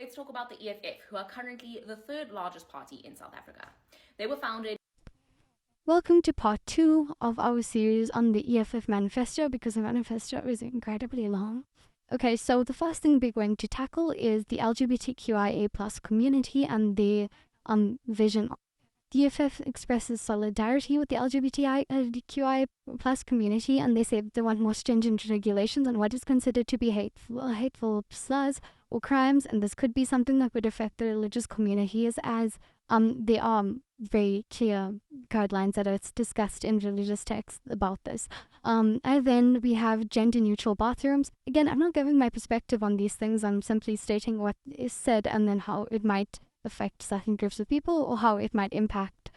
Let's talk about the EFF, who are currently the third largest party in South Africa. They were founded. Welcome to part 2 of our series on the EFF Manifesto, because the manifesto is incredibly long. Okay, so the first thing we're going to tackle is the LGBTQIA plus community and the vision. The EFF expresses solidarity with the LGBTQI plus community, and they say that they want more stringent regulations on what is considered to be hateful slurs or crimes, and this could be something that would affect the religious communities, as there are very clear guidelines that are discussed in religious texts about this. And then we have gender-neutral bathrooms. Again, I'm not giving my perspective on these things. I'm simply stating what is said and then how it might affect certain groups of people or how it might impact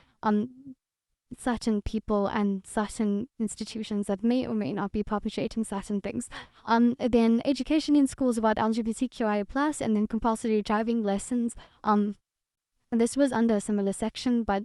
certain people and certain institutions that may or may not be perpetrating certain things. Then education in schools about LGBTQIA+, and then compulsory driving lessons. And this was under a similar section, but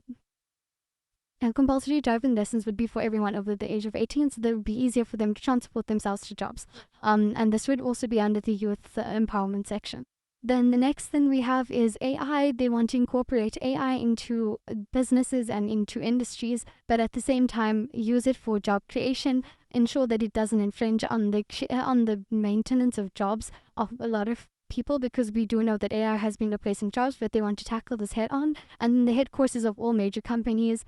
compulsory driving lessons would be for everyone over the age of 18, so that it would be easier for them to transport themselves to jobs. And this would also be under the youth empowerment section. Then the next thing we have is AI. They want to incorporate AI into businesses and into industries, but at the same time use it for job creation, ensure that it doesn't infringe on the maintenance of jobs of a lot of people, because we do know that AI has been replacing jobs, but they want to tackle this head on. And the headquarters of all major companies.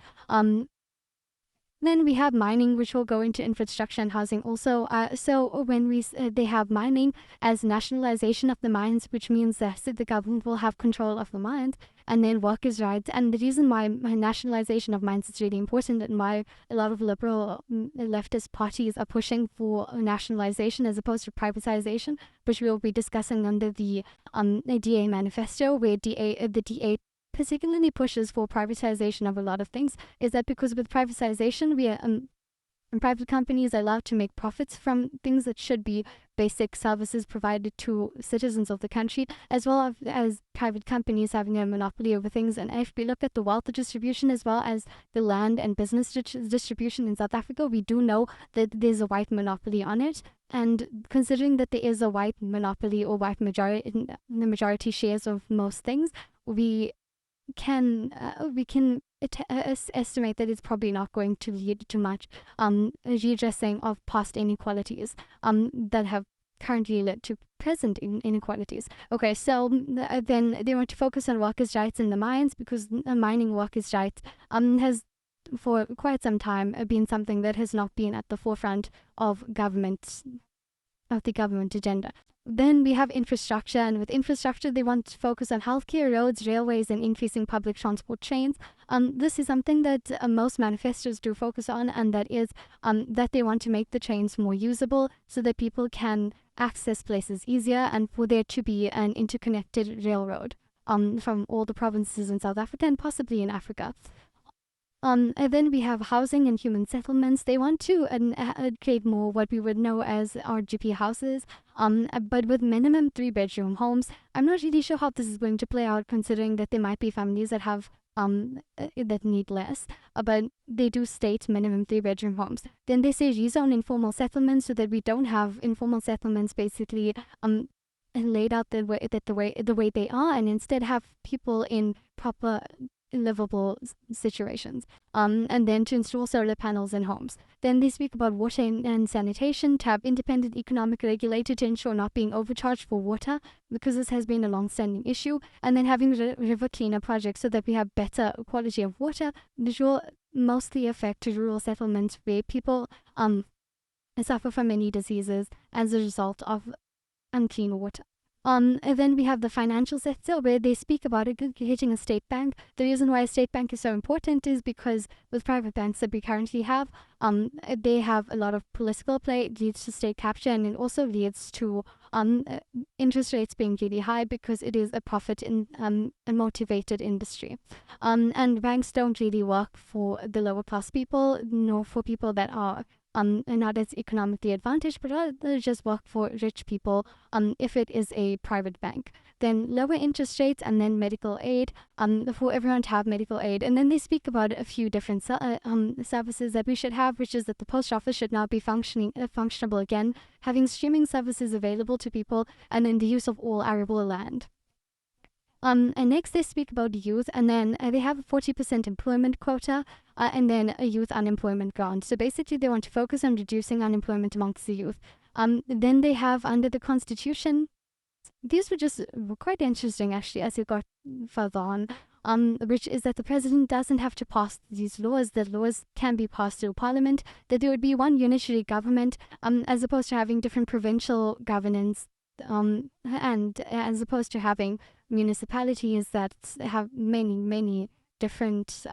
Then we have mining, which will go into infrastructure and housing also. So when they have mining as nationalization of the mines, which means that the government will have control of the mines, and then workers' rights. And the reason why nationalization of mines is really important, and why a lot of liberal leftist parties are pushing for nationalization as opposed to privatization, which we will be discussing under the DA manifesto, where the DA particularly pushes for privatization of a lot of things, is that because with privatization, we are private companies are allowed to make profits from things that should be basic services provided to citizens of the country, as well as private companies having a monopoly over things. And if we look at the wealth distribution as well as the land and business distribution in South Africa, we do know that there's a white monopoly on it. And considering that there is a white monopoly or white majority in the majority shares of most things, we can estimate that it's probably not going to lead to much redressing of past inequalities that have currently led to present inequalities. Okay, so then they want to focus on workers' rights in the mines, because mining workers' rights has for quite some time been something that has not been at the forefront of the government agenda. Then we have infrastructure, and with infrastructure, they want to focus on healthcare, roads, railways, and increasing public transport trains. This is something that most manifestos do focus on, and that is that they want to make the trains more usable so that people can access places easier, and for there to be an interconnected railroad from all the provinces in South Africa and possibly in Africa. And then we have housing and human settlements. They want to create more what we would know as RGP houses, but with minimum 3-bedroom homes. I'm not really sure how this is going to play out, considering that there might be families that have that need less, but they do state minimum 3-bedroom homes. Then they say rezone informal settlements, so that we don't have informal settlements basically laid out the way they are, and instead have people in proper livable situations, and then to install solar panels in homes. Then they speak about water and sanitation, to have independent economic regulator to ensure not being overcharged for water, because this has been a long-standing issue, and then having river cleaner projects so that we have better quality of water, which will mostly affect rural settlements where people suffer from many diseases as a result of unclean water. And then we have the financial sector, where they speak about creating a state bank. The reason why a state bank is so important is because with private banks that we currently have, they have a lot of political play. It leads to state capture, and it also leads to interest rates being really high, because it is a profit in a motivated industry. And banks don't really work for the lower class people, nor for people that are not as economically advantaged, but they just work for rich people if it is a private bank. Then lower interest rates, and then medical aid for everyone to have medical aid. And then they speak about a few different services that we should have, which is that the post office should now be functionable again, having streaming services available to people, and then the use of all arable land. And next they speak about youth, and then they have a 40% employment quota, and then a youth unemployment grant. So basically they want to focus on reducing unemployment amongst the youth. Then they have under the constitution, these were just quite interesting actually as you got further on, which is that the president doesn't have to pass these laws, that laws can be passed through parliament, that there would be one unitary government, as opposed to having different provincial governance, and as opposed to having municipalities that have many different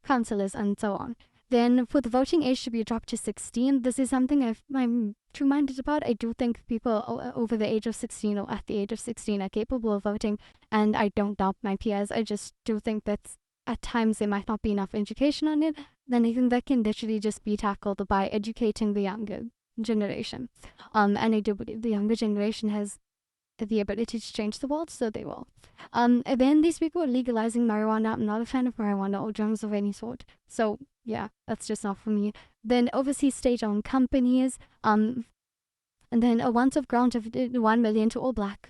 councillors and so on. Then for the voting age to be dropped to 16, this is something I'm true-minded about. I do think people over the age of 16 or at the age of 16 are capable of voting, and I don't doubt my peers. I just do think that at times there might not be enough education on it. Then I think that can literally just be tackled by educating the younger generation. And I do believe the younger generation has the ability to change the world, so they will. And then these people are legalizing marijuana. I'm not a fan of marijuana or drugs of any sort. So yeah, that's just not for me. Then overseas state-owned companies, and then a once-off grant of 1 million to all black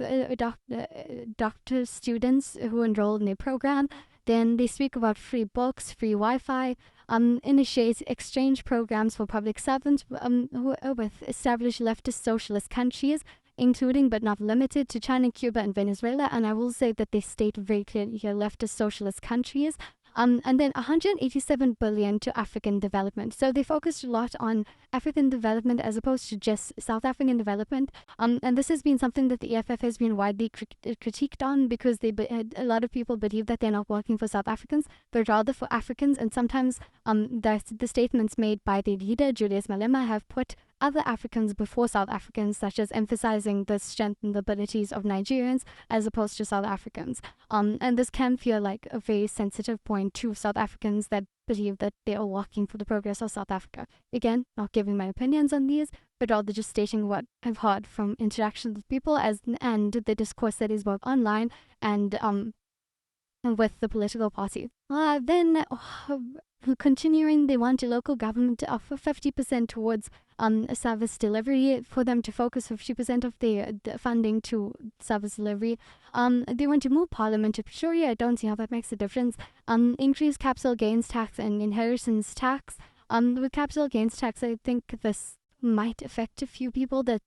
doctor students who enroll in their program. Then they speak about free books, free Wi-Fi, initiates exchange programs for public servants with established leftist socialist countries, including but not limited to China, Cuba, and Venezuela. And I will say that they state very clearly here leftist socialist countries. And then 187 billion to African development. So they focused a lot on African development as opposed to just South African development. And this has been something that the EFF has been widely critiqued on, because a lot of people believe that they're not working for South Africans, but rather for Africans. And sometimes the statements made by the leader, Julius Malema, have put other Africans before South Africans, such as emphasizing the strength and the abilities of Nigerians as opposed to South Africans. And this can feel like a very sensitive point to South Africans that believe that they are working for the progress of South Africa. Again, not giving my opinions on these, but rather just stating what I've heard from interactions with people and the discourse that is both online and with the political party. Then continuing, they want a local government to offer 50% towards service delivery, for them to focus 50% of the funding to service delivery. They want to move parliament to Pretoria. I don't see how that makes a difference. Increase capital gains tax and inheritance tax. With capital gains tax, I think this might affect a few people that,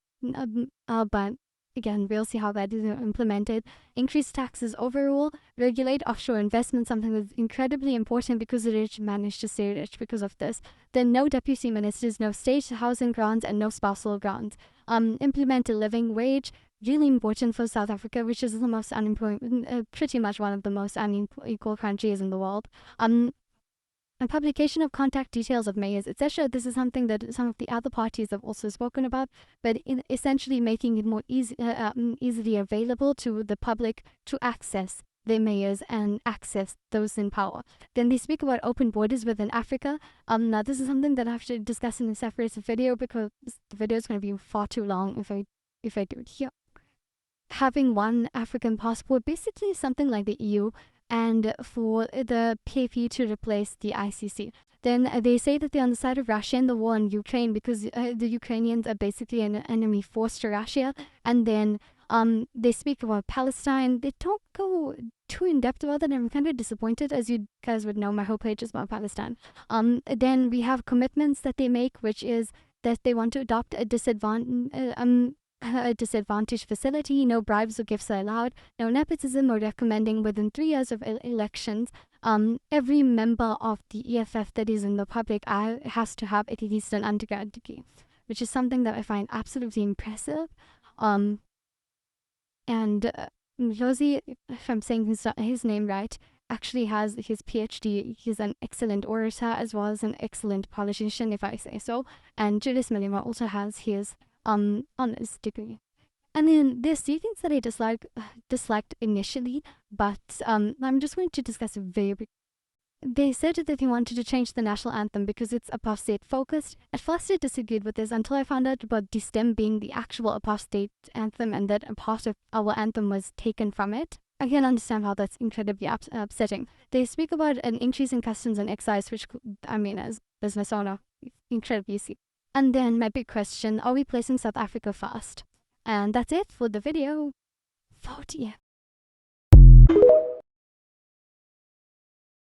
but again, we'll see how that is implemented. Increase taxes overall. Regulate offshore investment, something that's incredibly important because the rich manage to stay rich because of this. Then no deputy ministers, no state housing grants, and no spousal grants. Implement a living wage. Really important for South Africa, which is the most pretty much one of the most unequal countries in the world. And publication of contact details of mayors, etc. This is something that some of the other parties have also spoken about, but essentially making it more easily available to the public to access the mayors and access those in power. Then they speak about open borders within Africa. Now this is something that I have to discuss in a separate video, because the video is going to be far too long if I do it here. Having one African passport, basically something like the EU, and for the PAP to replace the ICC. Then they say that they're on the side of Russia in the war in Ukraine, because the Ukrainians are basically an enemy force to Russia. And then they speak about Palestine. They don't go too in depth about it. I'm kind of disappointed. As you guys would know, my whole page is about Palestine. Then we have commitments that they make, which is that they want to adopt a disadvantaged facility, no bribes or gifts are allowed, no nepotism or recommending within 3 years of elections. Every member of the EFF that is in the public eye has to have at least an undergrad degree, which is something that I find absolutely impressive. And Josie, if I'm saying his name right, actually has his PhD. He's an excellent orator as well as an excellent politician, if I say so. And Julius Malema also has his honors degree. And then there's two things that I disliked initially, but I'm just going to discuss it very briefly. They said that they wanted to change the national anthem because it's apostate focused. At first I disagreed with this until I found out about the stem being the actual apostate anthem and that a part of our anthem was taken from it. I can understand how that's incredibly upsetting. They speak about an increase in customs and excise, which, I mean, as business owner, incredibly easy. And then my big question, are we placing South Africa first? And that's it for the video. Vote yeah.